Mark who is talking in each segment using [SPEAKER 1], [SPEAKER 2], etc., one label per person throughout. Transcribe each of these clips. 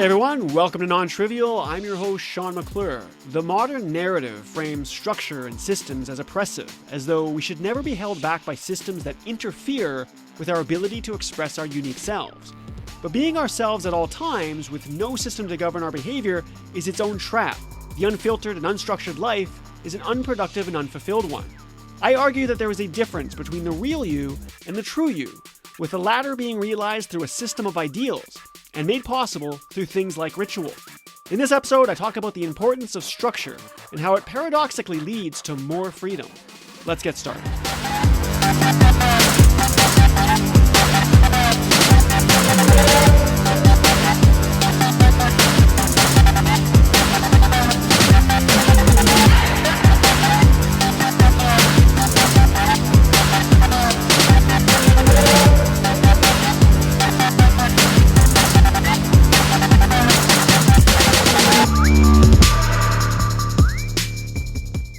[SPEAKER 1] Hey everyone, welcome to NonTrivial. I'm your host, Sean McClure. The modern narrative frames structure and systems as oppressive, as though we should never be held back by systems that interfere with our ability to express our unique selves. But being ourselves at all times, with no system to govern our behavior, is its own trap. The unfiltered and unstructured life is an unproductive and unfulfilled one. I argue that there is a difference between the real you and the true you, with the latter being realized through a system of ideals, and made possible through things like ritual. In this episode, I talk about the importance of structure and how it paradoxically leads to more freedom. Let's get started.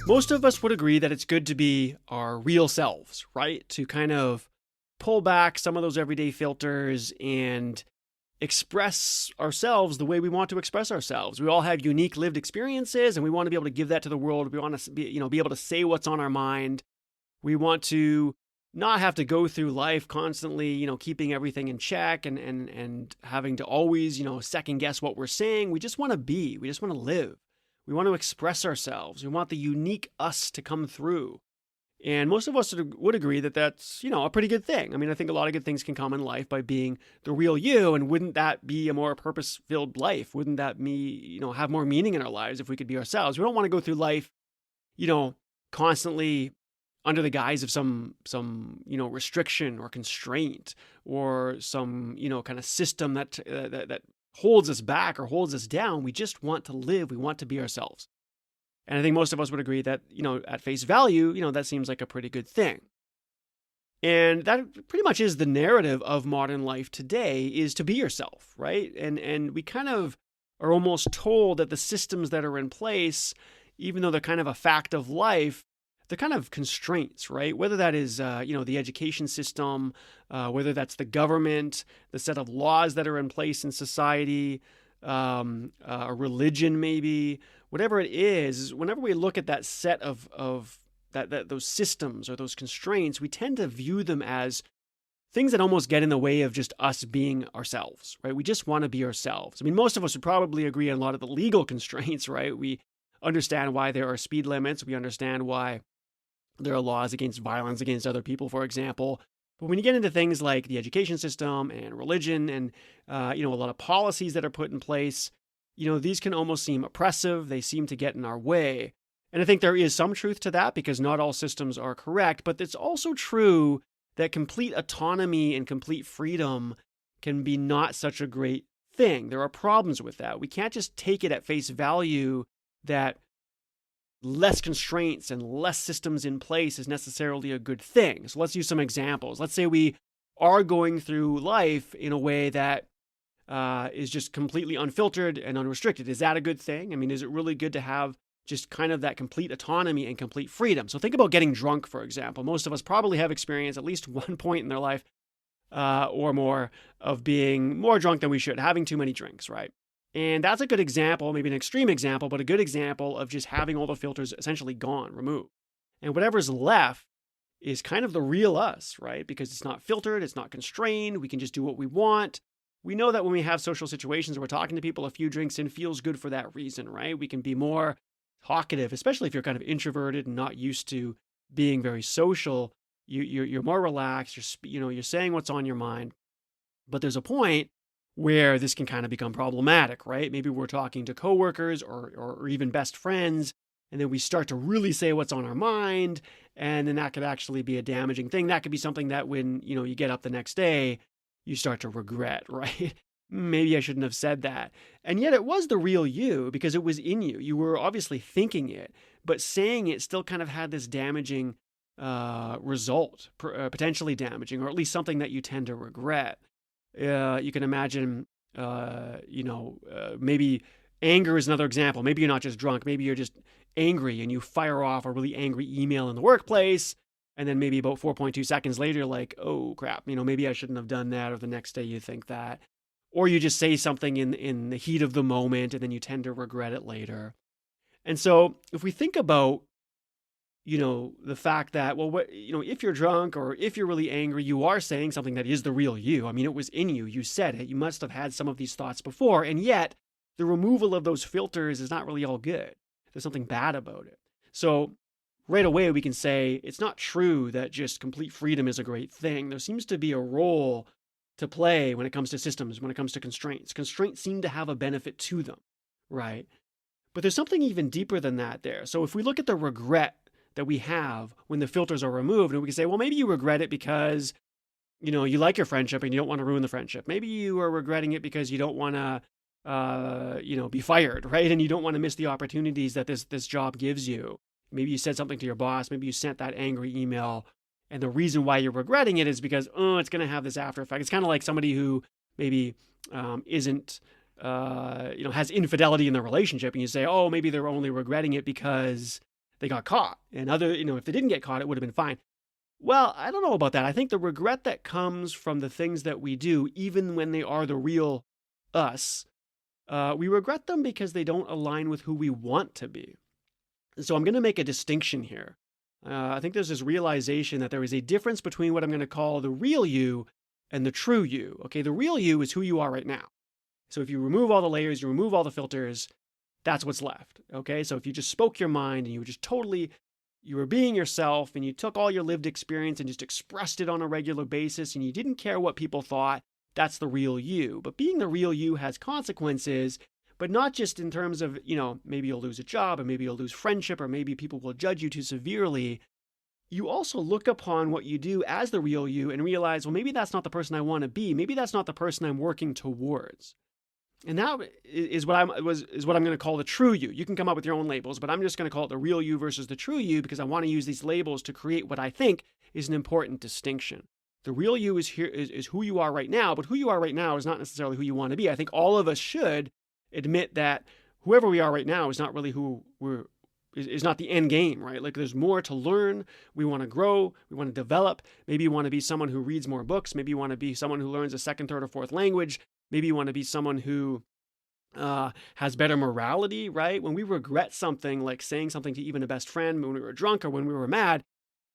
[SPEAKER 1] Most of us would agree that it's good to be our real selves, right? To kind of pull back some of those everyday filters and express ourselves the way we want to express ourselves. We all have unique lived experiences, and we want to be able to give that to the world. We want to be able to say what's on our mind. We want to not have to go through life constantly, keeping everything in check and having to always, second guess what we're saying. We just want to be. We just want to live. We want to express ourselves. We want the unique us to come through. And most of us would agree that that's, a pretty good thing. I mean, I think a lot of good things can come in life by being the real you. And wouldn't that be a more purpose-filled life? Wouldn't that have more meaning in our lives if we could be ourselves? We don't want to go through life, constantly under the guise of some restriction or constraint or some, kind of system that holds us back or holds us down. We just want to live. We want to be ourselves. And I think most of us would agree that, at face value, that seems like a pretty good thing. And that pretty much is the narrative of modern life today, is to be yourself, right? And we kind of are almost told that the systems that are in place, even though they're kind of a fact of life, they're kind of constraints, right? Whether that is, the education system, whether that's the government, the set of laws that are in place in society, a religion maybe, whatever it is, whenever we look at that set of those systems or those constraints, we tend to view them as things that almost get in the way of just us being ourselves, right? We just want to be ourselves. I mean, most of us would probably agree on a lot of the legal constraints, right? We understand why there are speed limits. We understand why there are laws against violence against other people, for example. But when you get into things like the education system and religion and, a lot of policies that are put in place, these can almost seem oppressive. They seem to get in our way. And I think there is some truth to that because not all systems are correct. But it's also true that complete autonomy and complete freedom can be not such a great thing. There are problems with that. We can't just take it at face value that less constraints and less systems in place is necessarily a good thing. So let's use some examples. Let's say we are going through life in a way that is just completely unfiltered and unrestricted. Is that a good thing? I mean, is it really good to have just kind of that complete autonomy and complete freedom? So think about getting drunk, for example. Most of us probably have experienced at least one point in their life or more of being more drunk than we should, having too many drinks, right? And that's a good example, maybe an extreme example, but a good example of just having all the filters essentially gone, removed. And whatever's left is kind of the real us, right? Because it's not filtered, it's not constrained, we can just do what we want. We know that when we have social situations where we're talking to people, a few drinks in feels good for that reason, right? We can be more talkative, especially if you're kind of introverted and not used to being very social. You're more relaxed, you're saying what's on your mind. But there's a point where this can kind of become problematic, right? Maybe we're talking to coworkers or even best friends, and then we start to really say what's on our mind, and then that could actually be a damaging thing. That could be something that when, you get up the next day, you start to regret, right? Maybe I shouldn't have said that. And yet it was the real you because it was in you. You were obviously thinking it, but saying it still kind of had this damaging result, potentially damaging, or at least something that you tend to regret. You can imagine, maybe anger is another example. Maybe you're not just drunk. Maybe you're just angry and you fire off a really angry email in the workplace. And then maybe about 4.2 seconds later, you're like, oh crap, maybe I shouldn't have done that. Or the next day you think that. or you just say something in the heat of the moment and then you tend to regret it later. And so if we think about, the fact that, well, if you're drunk or if you're really angry, you are saying something that is the real you. I mean, it was in you. You said it. You must have had some of these thoughts before. And yet the removal of those filters is not really all good. There's something bad about it. So right away, we can say it's not true that just complete freedom is a great thing. There seems to be a role to play when it comes to systems, when it comes to constraints. Constraints seem to have a benefit to them, right? But there's something even deeper than that there. So if we look at the regret that we have when the filters are removed, and we can say, well, maybe you regret it because, you like your friendship and you don't want to ruin the friendship. Maybe you are regretting it because you don't want to, be fired, right? And you don't want to miss the opportunities that this job gives you. Maybe you said something to your boss. Maybe you sent that angry email. And the reason why you're regretting it is because, it's going to have this after effect. It's kind of like somebody who maybe isn't, has infidelity in their relationship. And you say, oh, maybe they're only regretting it because they got caught. And if they didn't get caught, it would have been fine. Well, I don't know about that. I think the regret that comes from the things that we do, even when they are the real us, we regret them because they don't align with who we want to be. So I'm going to make a distinction here. I think there's this realization that there is a difference between what I'm going to call the real you and the true you. Okay, the real you is who you are right now. So if you remove all the layers, you remove all the filters, that's what's left. Okay, so if you just spoke your mind and you were being yourself and you took all your lived experience and just expressed it on a regular basis and you didn't care what people thought, that's the real you. But being the real you has consequences, but not just in terms of, maybe you'll lose a job or maybe you'll lose friendship or maybe people will judge you too severely. You also look upon what you do as the real you and realize, well, maybe that's not the person I want to be. Maybe that's not the person I'm working towards. And that is what I'm going to call the true you. You can come up with your own labels, but I'm just going to call it the real you versus the true you because I want to use these labels to create what I think is an important distinction. The real you is who you are right now, but who you are right now is not necessarily who you want to be. I think all of us should admit that whoever we are right now is not really who is not the end game, right? Like there's more to learn. We want to grow. We want to develop. Maybe you want to be someone who reads more books. Maybe you want to be someone who learns a second, third, or fourth language. Maybe you want to be someone who has better morality, right? When we regret something, like saying something to even a best friend when we were drunk or when we were mad,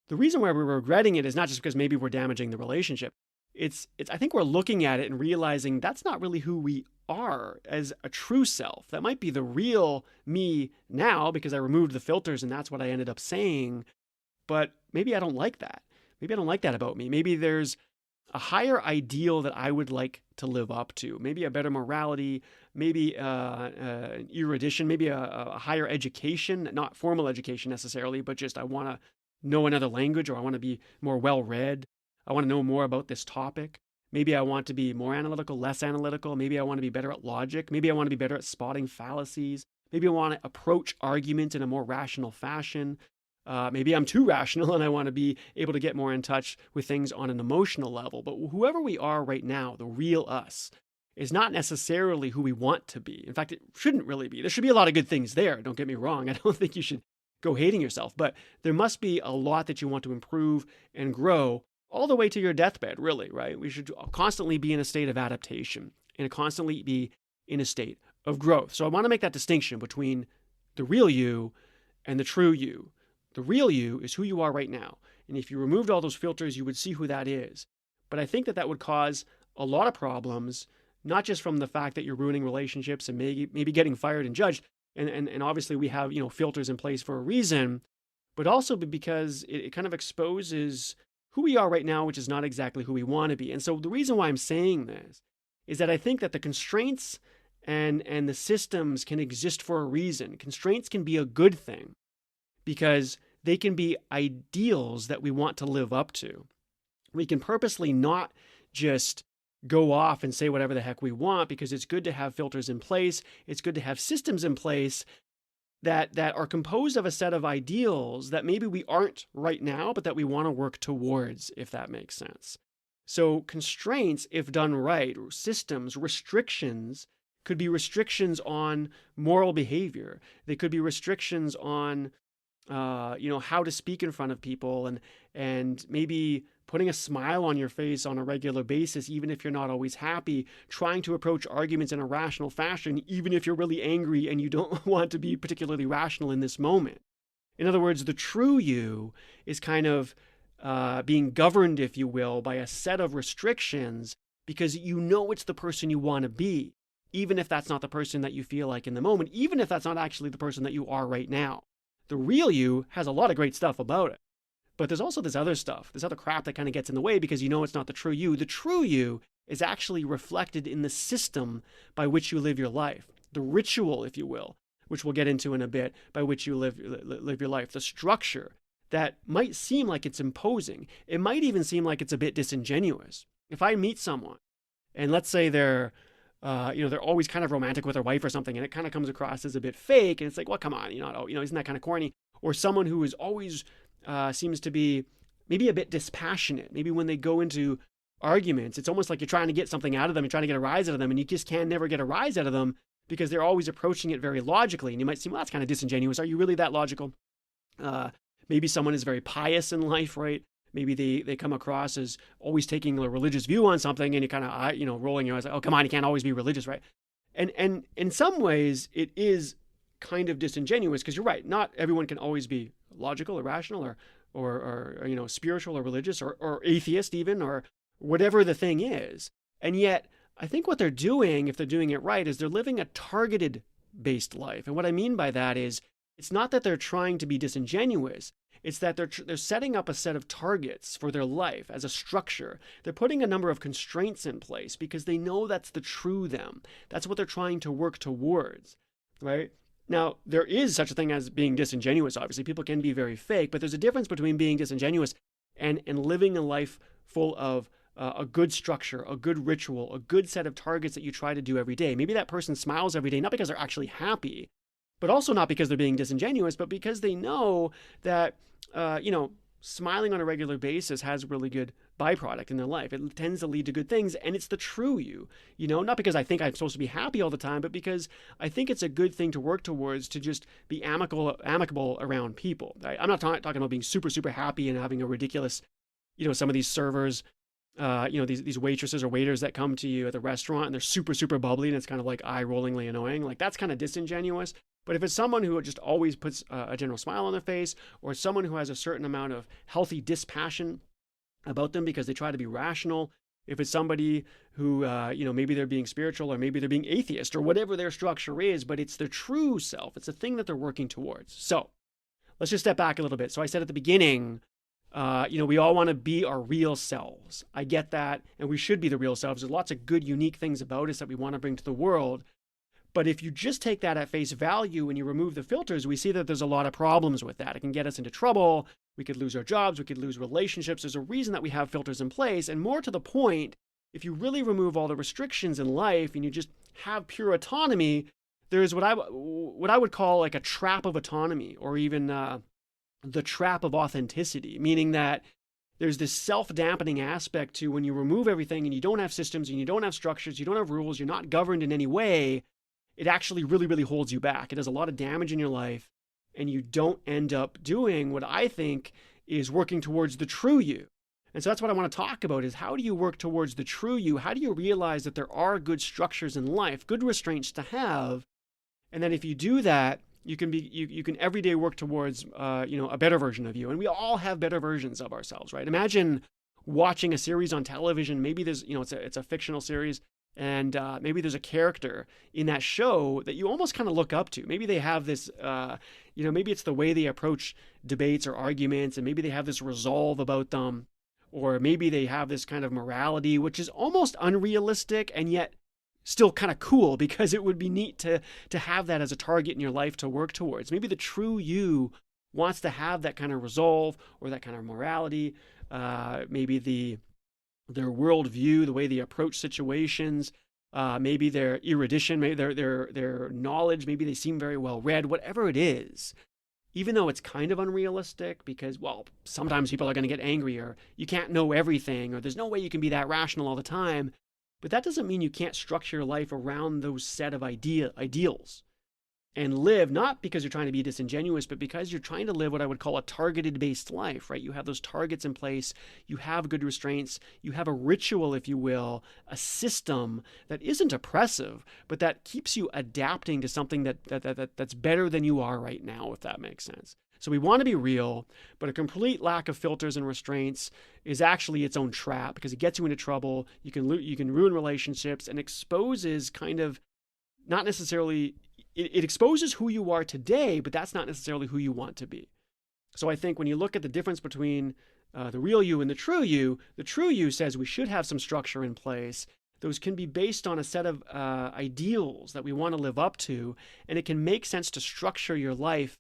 [SPEAKER 1] the reason why we're regretting it is not just because maybe we're damaging the relationship. I think we're looking at it and realizing that's not really who we are as a true self. That might be the real me now because I removed the filters and that's what I ended up saying. But maybe I don't like that. Maybe I don't like that about me. Maybe there's a higher ideal that I would like to live up to. Maybe a better morality, maybe erudition, maybe a higher education, not formal education necessarily, but just I want to know another language or I want to be more well-read. I want to know more about this topic. Maybe I want to be more analytical, less analytical. Maybe I want to be better at logic. Maybe I want to be better at spotting fallacies. Maybe I want to approach arguments in a more rational fashion. Maybe I'm too rational and I want to be able to get more in touch with things on an emotional level. But whoever we are right now, the real us, is not necessarily who we want to be. In fact, it shouldn't really be. There should be a lot of good things there. Don't get me wrong. I don't think you should go hating yourself. But there must be a lot that you want to improve and grow all the way to your deathbed, really, right? We should constantly be in a state of adaptation and constantly be in a state of growth. So I want to make that distinction between the real you and the true you. The real you is who you are right now. And if you removed all those filters, you would see who that is. But I think that would cause a lot of problems, not just from the fact that you're ruining relationships and maybe getting fired and judged. And obviously we have, filters in place for a reason, but also because it kind of exposes who we are right now, which is not exactly who we want to be. And so the reason why I'm saying this is that I think that the constraints and the systems can exist for a reason. Constraints can be a good thing because they can be ideals that we want to live up to. We can purposely not just go off and say whatever the heck we want because it's good to have filters in place. It's good to have systems in place that are composed of a set of ideals that maybe we aren't right now, but that we want to work towards, if that makes sense. So constraints, if done right, systems, restrictions, could be restrictions on moral behavior. They could be restrictions on, how to speak in front of people and maybe putting a smile on your face on a regular basis, even if you're not always happy, trying to approach arguments in a rational fashion, even if you're really angry and you don't want to be particularly rational in this moment. In other words, the true you is kind of being governed, if you will, by a set of restrictions because you know it's the person you want to be, even if that's not the person that you feel like in the moment, even if that's not actually the person that you are right now. The real you has a lot of great stuff about it. But there's also this other stuff, this other crap that kind of gets in the way because you know it's not the true you. The true you is actually reflected in the system by which you live your life, the ritual, if you will, which we'll get into in a bit, by which you live your life, the structure that might seem like it's imposing. It might even seem like it's a bit disingenuous. If I meet someone and let's say they're always kind of romantic with their wife or something, and it kind of comes across as a bit fake, and it's like, well, come on, isn't that kind of corny? Or someone who is always seems to be maybe a bit dispassionate. Maybe when they go into arguments, it's almost like you're trying to get something out of them, you're trying to get a rise out of them, and you just can never get a rise out of them because they're always approaching it very logically. And you might say, well, that's kind of disingenuous. Are you really that logical? Maybe someone is very pious in life, right? Maybe they come across as always taking a religious view on something, and you kind of, rolling your eyes like, oh, come on, you can't always be religious, right? And in some ways, it is kind of disingenuous because you're right. Not everyone can always be logical or rational or spiritual or religious or atheist even, or whatever the thing is. And yet, I think what they're doing, if they're doing it right, is they're living a targeted based life. And what I mean by that is it's not that they're trying to be disingenuous. It's that they're setting up a set of targets for their life as a structure. They're putting a number of constraints in place because they know that's the true them. That's what they're trying to work towards, right? Now, there is such a thing as being disingenuous, obviously. People can be very fake, but there's a difference between being disingenuous and living a life full of a good structure, a good ritual, a good set of targets that you try to do every day. Maybe that person smiles every day, not because they're actually happy, but also not because they're being disingenuous, but because they know that, smiling on a regular basis has a really good byproduct in their life. It tends to lead to good things, and it's the true you, not because I think I'm supposed to be happy all the time, but because I think it's a good thing to work towards, to just be amicable around people. Right? I'm not talking about being super, super happy and having a ridiculous, some of these servers, these waitresses or waiters that come to you at the restaurant and they're super, super bubbly and it's kind of like eye-rollingly annoying. Like that's kind of disingenuous. But if it's someone who just always puts a general smile on their face, or someone who has a certain amount of healthy dispassion about them because they try to be rational, if it's somebody who, maybe they're being spiritual or maybe they're being atheist or whatever their structure is, but it's their true self. It's the thing that they're working towards. So let's just step back a little bit. So I said at the beginning, we all want to be our real selves. I get that. And we should be the real selves. There's lots of good, unique things about us that we want to bring to the world. But if you just take that at face value and you remove the filters, we see that there's a lot of problems with that. It can get us into trouble. We could lose our jobs. We could lose relationships. There's a reason that we have filters in place. And more to the point, if you really remove all the restrictions in life and you just have pure autonomy, there's what I would call like a trap of autonomy, or even the trap of authenticity, meaning that there's this self-dampening aspect to when you remove everything and you don't have systems and you don't have structures, you don't have rules, you're not governed in any way. It actually really, really holds you back. It does a lot of damage in your life, and you don't end up doing what I think is working towards the true you. And so that's what I want to talk about is how do you work towards the true you? How do you realize that there are good structures in life, good restraints to have, and that if you do that, you can every day work towards a better version of you. And we all have better versions of ourselves, right? Imagine watching a series on television. Maybe there's it's a fictional series. And maybe there's a character in that show that you almost kind of look up to. Maybe they have this, maybe it's the way they approach debates or arguments, and maybe they have this resolve about them, or maybe they have this kind of morality, which is almost unrealistic and yet still kind of cool because it would be neat to have that as a target in your life to work towards. Maybe the true you wants to have that kind of resolve or that kind of morality, maybe their worldview, the way they approach situations, maybe their erudition, maybe their knowledge, maybe they seem very well read, whatever it is, even though it's kind of unrealistic because, well, sometimes people are going to get angry or you can't know everything or there's no way you can be that rational all the time. But that doesn't mean you can't structure your life around those set of ideals. and live, not because you're trying to be disingenuous, but because you're trying to live what I would call a targeted based life, right? You have those targets in place, you have good restraints, you have a ritual, if you will, a system that isn't oppressive, but that keeps you adapting to something that's better than you are right now, if that makes sense. So we want to be real, but a complete lack of filters and restraints is actually its own trap because it gets you into trouble. You can ruin relationships and exposes kind of not necessarily, it exposes who you are today, but that's not necessarily who you want to be. So I think when you look at the difference between the real you and the true you says we should have some structure in place. Those can be based on a set of ideals that we want to live up to, and it can make sense to structure your life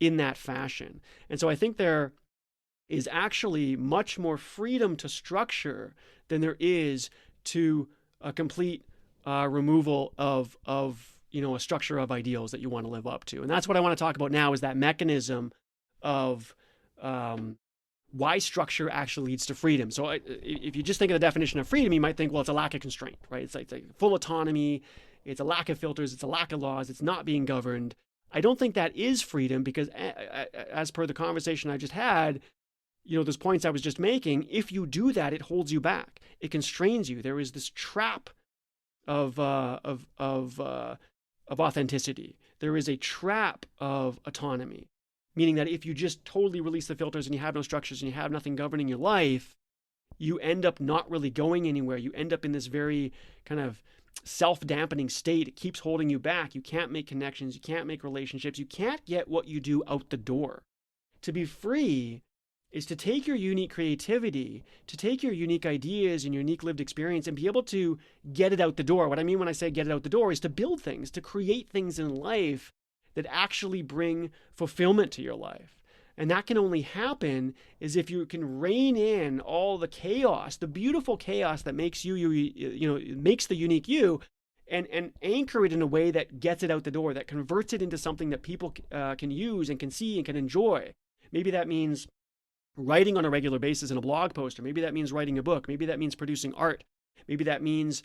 [SPEAKER 1] in that fashion. And so I think there is actually much more freedom to structure than there is to a complete removal of a structure of ideals that you want to live up to. And that's what I want to talk about now, is that mechanism of why structure actually leads to freedom. So if you just think of the definition of freedom, you might think, well, it's a lack of constraint, right? It's like full autonomy, it's a lack of filters, it's a lack of laws, it's not being governed. I don't think that is freedom because as per the conversation I just had, those points I was just making, if you do that, it holds you back. It constrains you. There is this trap of authenticity. There is a trap of autonomy, meaning that if you just totally release the filters and you have no structures and you have nothing governing your life, you end up not really going anywhere. You end up in this very kind of self-dampening state. It keeps holding you back. You can't make connections. You can't make relationships. You can't get what you do out the door. To be free is to take your unique creativity, to take your unique ideas and your unique lived experience and be able to get it out the door. What I mean when I say get it out the door is to build things, to create things in life that actually bring fulfillment to your life. And that can only happen is if you can rein in all the chaos, the beautiful chaos that makes makes the unique you, and anchor it in a way that gets it out the door, that converts it into something that people can use and can see and can enjoy. Maybe that means writing on a regular basis in a blog post, or maybe that means writing a book. Maybe that means producing art. Maybe that means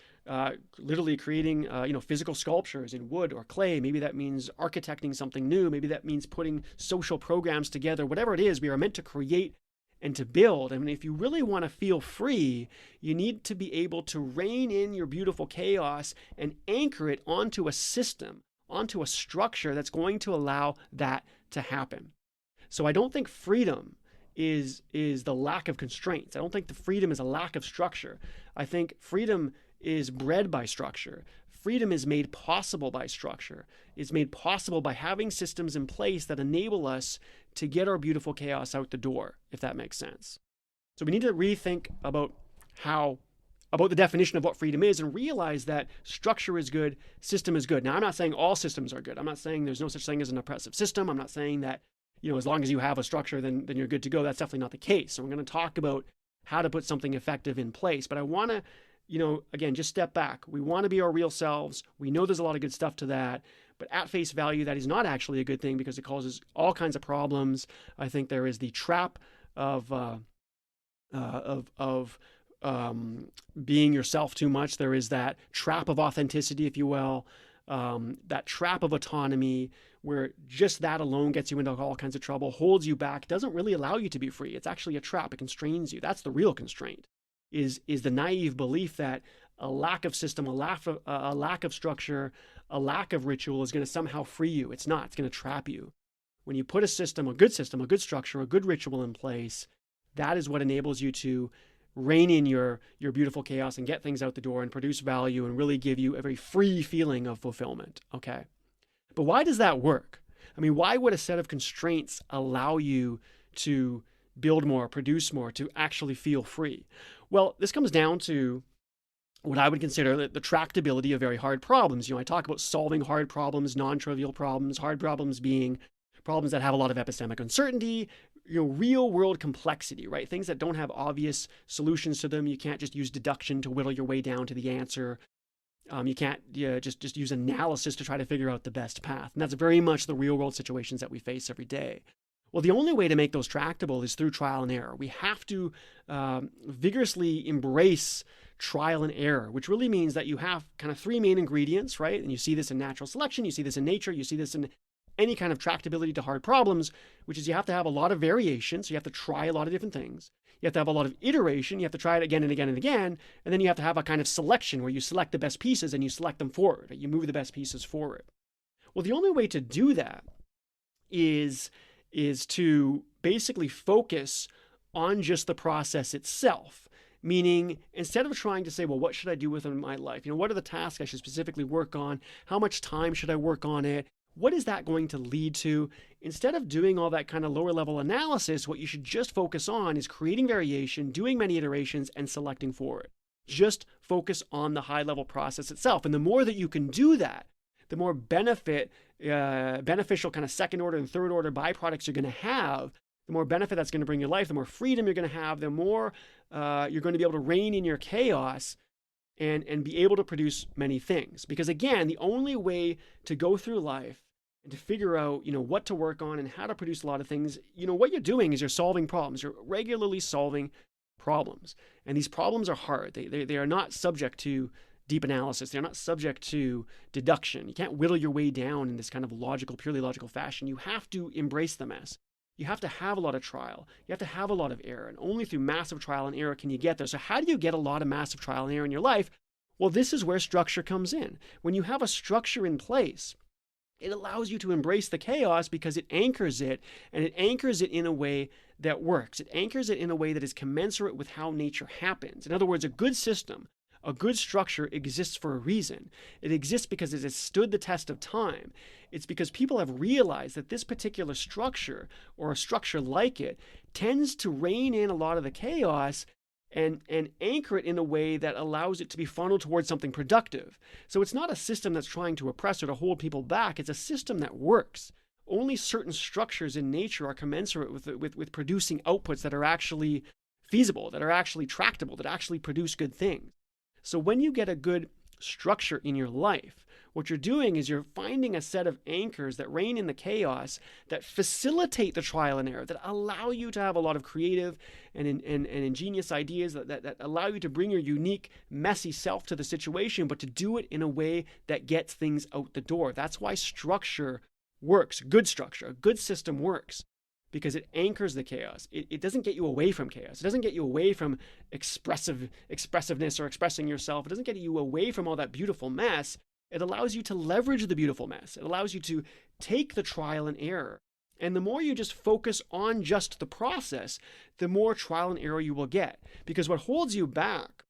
[SPEAKER 1] literally creating physical sculptures in wood or clay. Maybe that means architecting something new. Maybe that means putting social programs together. Whatever it is, we are meant to create and to build. I mean, if you really want to feel free, you need to be able to rein in your beautiful chaos and anchor it onto a system, onto a structure that's going to allow that to happen. So I don't think freedom is the lack of constraints. I don't think the freedom is a lack of structure. I think freedom is bred by structure. Freedom is made possible by structure. It's made possible by having systems in place that enable us to get our beautiful chaos out the door, if that makes sense. So we need to rethink about the definition of what freedom is and realize that structure is good, system is good. Now, I'm not saying all systems are good. I'm not saying there's no such thing as an oppressive system. I'm not saying that as long as you have a structure, then you're good to go. That's definitely not the case. So I'm going to talk about how to put something effective in place. But I want to, again, just step back. We want to be our real selves. We know there's a lot of good stuff to that. But at face value, that is not actually a good thing because it causes all kinds of problems. I think there is the trap of being yourself too much. There is that trap of authenticity, if you will. That trap of autonomy where just that alone gets you into all kinds of trouble, holds you back, doesn't really allow you to be free. It's actually a trap. It constrains you. That's the real constraint, is the naive belief that a lack of system, a lack of structure, a lack of ritual is going to somehow free you. It's not. It's going to trap you. When you put a good structure, a good ritual in place, that is what enables you to rein in your beautiful chaos and get things out the door and produce value and really give you a very free feeling of fulfillment. Okay. But why does that work? I mean, why would a set of constraints allow you to build more, produce more, to actually feel free? Well, this comes down to what I would consider the tractability of very hard problems. I talk about solving hard problems, non-trivial problems, hard problems being problems that have a lot of epistemic uncertainty, real world complexity, right? Things that don't have obvious solutions to them. You can't just use deduction to whittle your way down to the answer. You can't just use analysis to try to figure out the best path. And that's very much the real world situations that we face every day. Well, the only way to make those tractable is through trial and error. We have to vigorously embrace trial and error, which really means that you have kind of three main ingredients, right? And you see this in natural selection, you see this in nature, you see this in any kind of tractability to hard problems, which is you have to have a lot of variation. So you have to try a lot of different things. You have to have a lot of iteration. You have to try it again and again and again. And then you have to have a kind of selection where you select the best pieces and you select them forward. You move the best pieces forward. Well, the only way to do that is to basically focus on just the process itself. Meaning, instead of trying to say, well, what should I do within my life? What are the tasks I should specifically work on? How much time should I work on it? What is that going to lead to? Instead of doing all that kind of lower level analysis, what you should just focus on is creating variation, doing many iterations, and selecting forward. Just focus on the high level process itself. And the more that you can do that, the more beneficial kind of second order and third order byproducts you're going to have, the more benefit that's going to bring your life, the more freedom you're going to have, the more you're going to be able to rein in your chaos and be able to produce many things. Because again, the only way to go through life and to figure out, what to work on and how to produce a lot of things, what you're doing is you're solving problems. You're regularly solving problems. And these problems are hard. They are not subject to deep analysis. They're not subject to deduction. You can't whittle your way down in this kind of purely logical fashion. You have to embrace the mess. You have to have a lot of trial. You have to have a lot of error. And only through massive trial and error can you get there. So how do you get a lot of massive trial and error in your life? Well, this is where structure comes in. When you have a structure in place, it allows you to embrace the chaos because it anchors it, and it anchors it in a way that works. It anchors it in a way that is commensurate with how nature happens. In other words, a good system, a good structure exists for a reason. It exists because it has stood the test of time. It's because people have realized that this particular structure, or a structure like it, tends to rein in a lot of the chaos and anchor it in a way that allows it to be funneled towards something productive. So it's not a system that's trying to oppress or to hold people back. It's a system that works. Only certain structures in nature are commensurate with producing outputs that are actually feasible, that are actually tractable, that actually produce good things. So when you get a good structure in your life, what you're doing is you're finding a set of anchors that rein in the chaos, that facilitate the trial and error, that allow you to have a lot of creative and ingenious ideas, that allow you to bring your unique, messy self to the situation, but to do it in a way that gets things out the door. That's why structure works. Good structure, a good system works, because it anchors the chaos. It doesn't get you away from chaos. It doesn't get you away from expressiveness or expressing yourself. It doesn't get you away from all that beautiful mess. It allows you to leverage the beautiful mess. It allows you to take the trial and error. And the more you just focus on just the process, the more trial and error you will get. Because what holds you back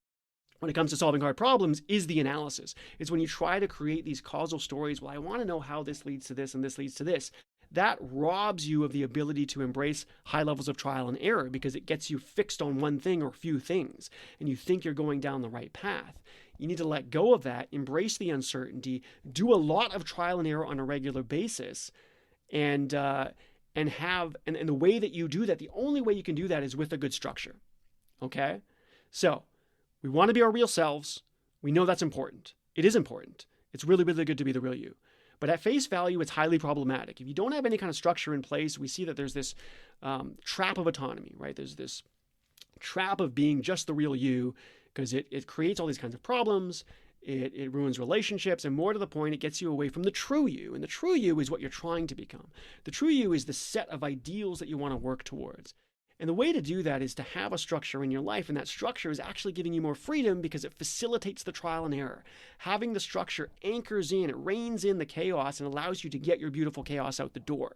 [SPEAKER 1] when it comes to solving hard problems is the analysis. It's when you try to create these causal stories. Well, I want to know how this leads to this and this leads to this. That robs you of the ability to embrace high levels of trial and error because it gets you fixed on one thing or a few things, and you think you're going down the right path. You need to let go of that, embrace the uncertainty, do a lot of trial and error on a regular basis, and the way that you do that, the only way you can do that is with a good structure. Okay? So we want to be our real selves. We know that's important. It is important. It's really, really good to be the real you. But at face value, it's highly problematic. If you don't have any kind of structure in place, we see that there's this trap of autonomy, right? There's this trap of being just the real you because it creates all these kinds of problems. It ruins relationships. And more to the point, it gets you away from the true you. And the true you is what you're trying to become. The true you is the set of ideals that you want to work towards. And the way to do that is to have a structure in your life, and that structure is actually giving you more freedom because it facilitates the trial and error. Having the structure anchors in, it reins in the chaos and allows you to get your beautiful chaos out the door.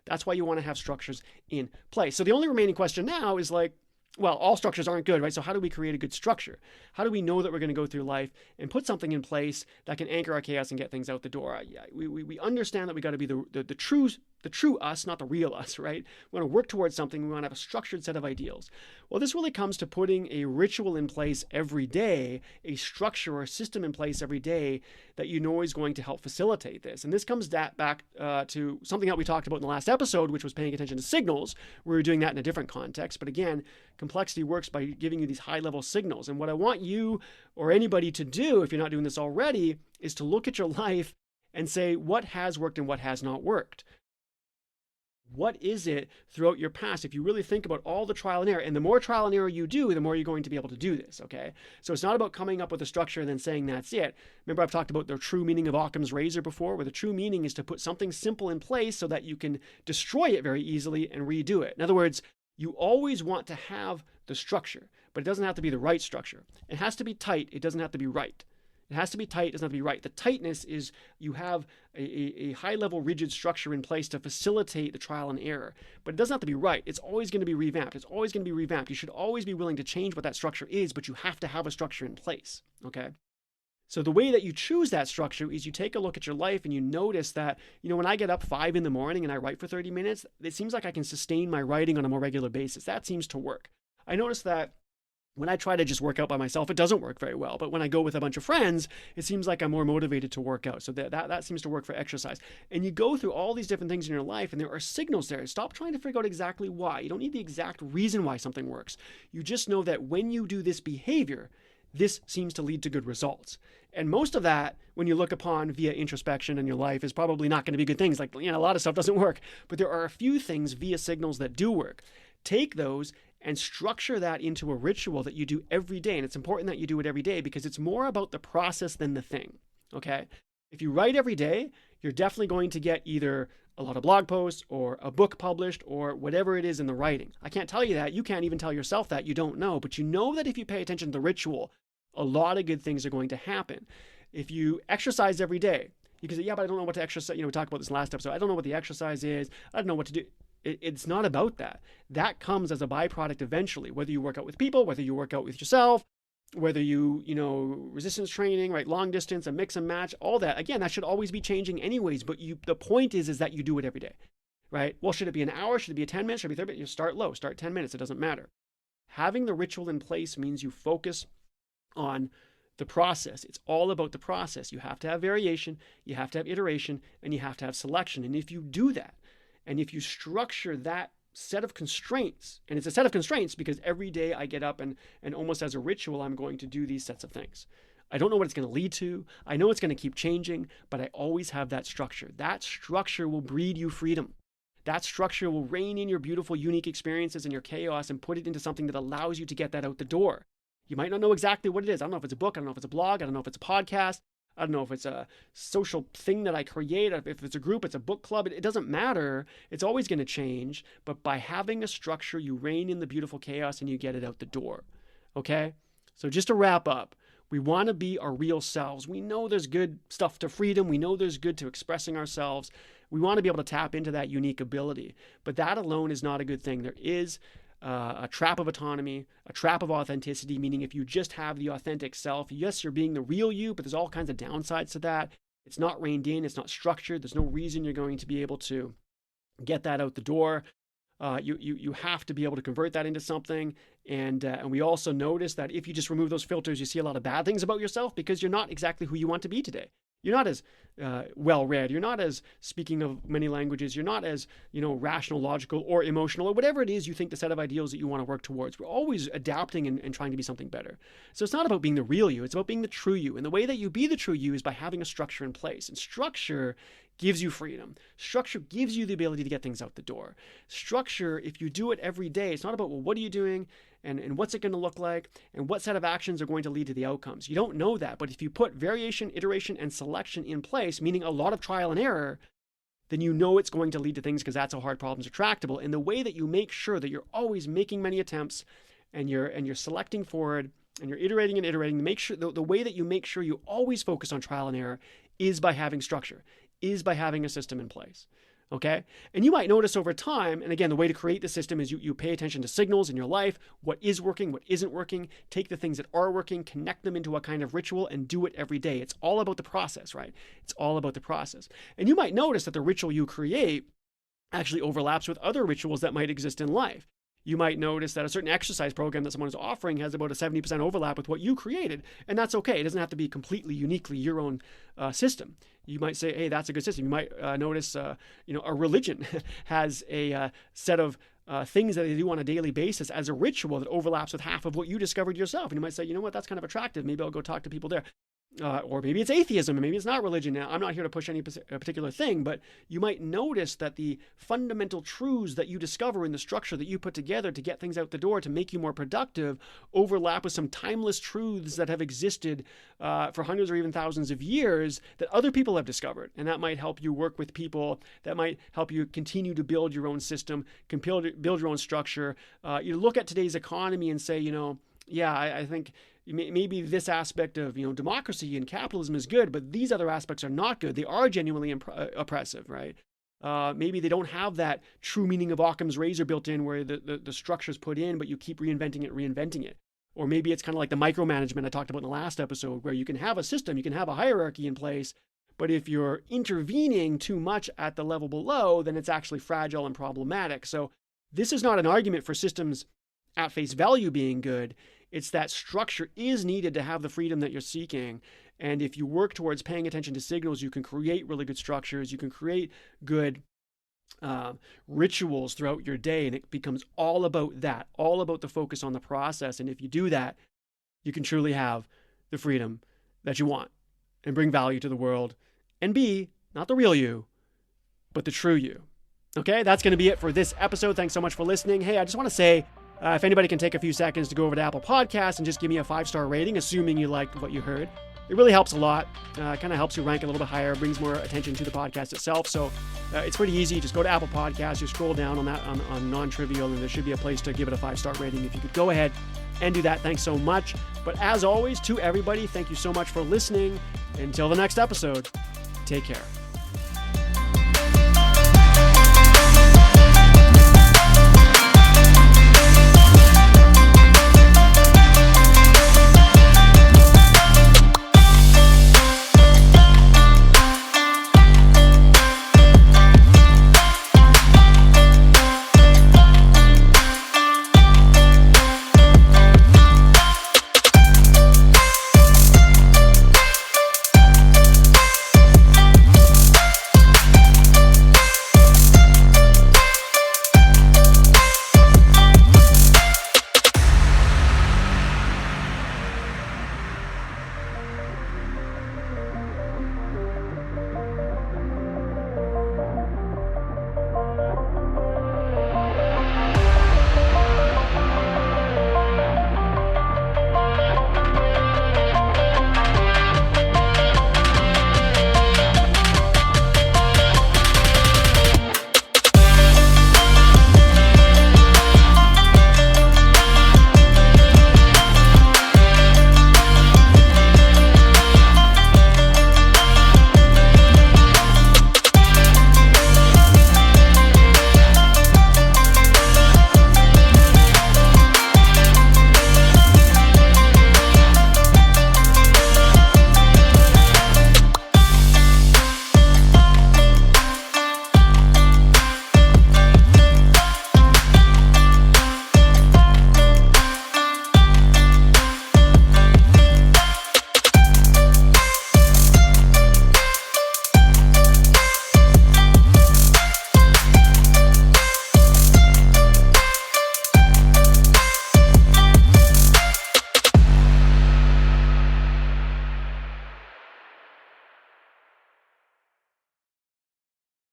[SPEAKER 1] That's why you want to have structures in place. So the only remaining question now is well, all structures aren't good, right? So how do we create a good structure? How do we know that we're going to go through life and put something in place that can anchor our chaos and get things out the door? We understand that we got to be the true us, not the real us, right? We want to work towards something. We want to have a structured set of ideals. Well, this really comes to putting a ritual in place every day, a structure or a system in place every day that you know is going to help facilitate this. And this comes back to something that we talked about in the last episode, which was paying attention to signals. We were doing that in a different context. But again, complexity works by giving you these high-level signals. And what I want you or anybody to do, if you're not doing this already, is to look at your life and say what has worked and what has not worked. What is it throughout your past? If you really think about all the trial and error, and the more trial and error you do, the more you're going to be able to do this, okay? So it's not about coming up with a structure and then saying that's it. Remember, I've talked about the true meaning of Occam's razor before, where the true meaning is to put something simple in place so that you can destroy it very easily and redo it. In other words, you always want to have the structure, but it doesn't have to be the right structure. It has to be tight. It doesn't have to be right. It has to be tight. It doesn't have to be right. The tightness is you have a high-level rigid structure in place to facilitate the trial and error. But it doesn't have to be right. It's always going to be revamped. It's always going to be revamped. You should always be willing to change what that structure is, but you have to have a structure in place, okay? So the way that you choose that structure is you take a look at your life and you notice that, when I get up 5 a.m. and I write for 30 minutes, it seems like I can sustain my writing on a more regular basis. That seems to work. I notice that when I try to just work out by myself, it doesn't work very well. But when I go with a bunch of friends, it seems like I'm more motivated to work out. So that seems to work for exercise. And you go through all these different things in your life, and there are signals there. Stop trying to figure out exactly why. You don't need the exact reason why something works. You just know that when you do this behavior, this seems to lead to good results. And most of that, when you look upon via introspection in your life, is probably not going to be good things. Like, a lot of stuff doesn't work. But there are a few things via signals that do work. Take those and structure that into a ritual that you do every day. And it's important that you do it every day because it's more about the process than the thing, okay? If you write every day, you're definitely going to get either a lot of blog posts or a book published or whatever it is in the writing. I can't tell you that. You can't even tell yourself that. You don't know. But you know that if you pay attention to the ritual, a lot of good things are going to happen. If you exercise every day, you can say, yeah, but I don't know what to exercise. We talked about this last episode. I don't know what the exercise is. I don't know what to do. It's not about that. That comes as a byproduct eventually, whether you work out with people, whether you work out with yourself, whether you resistance training, right, long distance, a mix and match, all that. Again, that should always be changing anyways, but the point is that you do it every day, right? Well, should it be an hour? Should it be 10 minutes? Should it be 30 minutes? You start low, start 10 minutes. It doesn't matter. Having the ritual in place means you focus on the process. It's all about the process. You have to have variation, you have to have iteration, and you have to have selection. And if you do that, and if you structure that set of constraints, and it's a set of constraints because every day I get up and almost as a ritual, I'm going to do these sets of things. I don't know what it's going to lead to. I know it's going to keep changing, but I always have that structure. That structure will breed you freedom. That structure will rein in your beautiful, unique experiences and your chaos and put it into something that allows you to get that out the door. You might not know exactly what it is. I don't know if it's a book. I don't know if it's a blog. I don't know if it's a podcast. I don't know if it's a social thing that I create. If it's a group, it's a book club. It doesn't matter. It's always going to change. But by having a structure, you rein in the beautiful chaos and you get it out the door. Okay? So just to wrap up, we want to be our real selves. We know there's good stuff to freedom. We know there's good to expressing ourselves. We want to be able to tap into that unique ability. But that alone is not a good thing. There is a trap of autonomy, a trap of authenticity, meaning if you just have the authentic self, yes, you're being the real you, but there's all kinds of downsides to that. It's not reined in. It's not structured. There's no reason you're going to be able to get that out the door. You have to be able to convert that into something. And we also notice that if you just remove those filters, you see a lot of bad things about yourself because you're not exactly who you want to be today. You're not as well-read. You're not as speaking of many languages. You're not as, rational, logical, or emotional, or whatever it is you think the set of ideals that you want to work towards. We're always adapting and trying to be something better. So it's not about being the real you. It's about being the true you. And the way that you be the true you is by having a structure in place. And structure gives you freedom. Structure gives you the ability to get things out the door. Structure, if you do it every day, it's not about, well, what are you doing and what's it going to look like and what set of actions are going to lead to the outcomes. You don't know that, but if you put variation, iteration, and selection in place, meaning a lot of trial and error, then you know it's going to lead to things because that's how hard problems are tractable. And the way that you make sure that you're always making many attempts and you're selecting forward and you're iterating and iterating, make sure the way that you make sure you always focus on trial and error is by having structure, is by having a system in place. Okay? And you might notice over time, and again, the way to create the system is you pay attention to signals in your life, what is working, what isn't working, take the things that are working, connect them into a kind of ritual, and do it every day. It's all about the process, right? It's all about the process. And you might notice that the ritual you create actually overlaps with other rituals that might exist in life. You might notice that a certain exercise program that someone is offering has about a 70% overlap with what you created, and that's okay. It doesn't have to be completely uniquely your own system. You might say, hey, that's a good system. You might notice, a religion has a set of things that they do on a daily basis as a ritual that overlaps with half of what you discovered yourself. And you might say, you know what, that's kind of attractive. Maybe I'll go talk to people there. or maybe it's atheism, and maybe it's not religion. Now, I'm not here to push any particular thing, but you might notice that the fundamental truths that you discover in the structure that you put together to get things out the door, to make you more productive, overlap with some timeless truths that have existed for hundreds or even thousands of years that other people have discovered. And that might help you work with people. That might help you continue to build your own system, build your own structure. You look at today's economy and say, I think maybe this aspect of democracy and capitalism is good, but these other aspects are not good. They are genuinely oppressive, right? Maybe they don't have that true meaning of Occam's razor built in, where the structure's put in, but you keep reinventing it. Or maybe it's kind of like the micromanagement I talked about in the last episode, where you can have a system, you can have a hierarchy in place, but if you're intervening too much at the level below, then it's actually fragile and problematic. So this is not an argument for systems at face value being good. It's that structure is needed to have the freedom that you're seeking. And if you work towards paying attention to signals, you can create really good structures. You can create good rituals throughout your day. And it becomes all about that, all about the focus on the process. And if you do that, you can truly have the freedom that you want and bring value to the world and be not the real you, but the true you. Okay, that's going to be it for this episode. Thanks so much for listening. Hey, I just want to say, if anybody can take a few seconds to go over to Apple Podcasts and just give me a 5-star rating, assuming you liked what you heard, it really helps a lot. Kind of helps you rank a little bit higher, brings more attention to the podcast itself. So it's pretty easy. Just go to Apple Podcasts, you scroll down on that on NonTrivial, and there should be a place to give it a 5-star rating. If you could go ahead and do that, thanks so much. But as always, to everybody, thank you so much for listening. Until the next episode, take care.